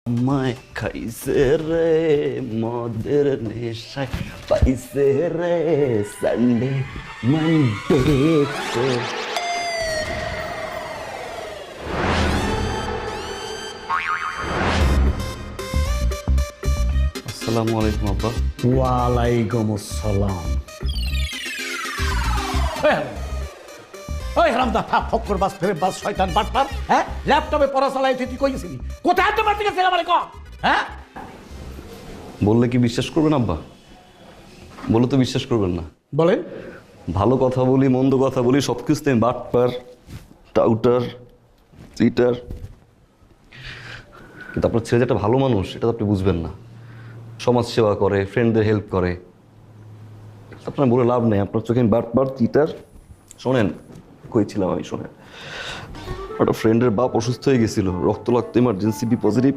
আমায় খাইছে রে মদের নেশায় পাইছে রে সানডে মানডে। আসসালামু আলাইকুম আব্বা। ওয়ালাইকুম আসসালাম। ওই হারামদা ফক্কর বাস ফেরে বাস শয়তান বাটপার, হ্যাঁ ল্যাপটপে পড়া চালাই তুই কই গেছিলি? কোথায় তোমার থেকে ছেলে আমারে কর, হ্যাঁ? বললে কি বিশ্বাস করবেন আব্বা? বলে তো বিশ্বাস করবেন না। বলেন। ভালো কথা বলি মন্দ কথা বলি সব কিছুতে আমি বাটপার টাউটার চিটার, কিন্তু আপনার ছেলে যে একটা ভালো মানুষ এটা তো আপনি বুঝবেন না। সমাজ সেবা করে, ফ্রেন্ডদের হেল্প করে, আপনার বলে লাভ নেই। আপনার চোখে আমি বাটপার চিটার। শোনেন, কইছিলাম আমি, শোনেন, একটা ফ্রেন্ডের বাপ অসুস্থ হয়ে গেছিল, রক্ত ইমার্জেন্সি বি পজিটিভ।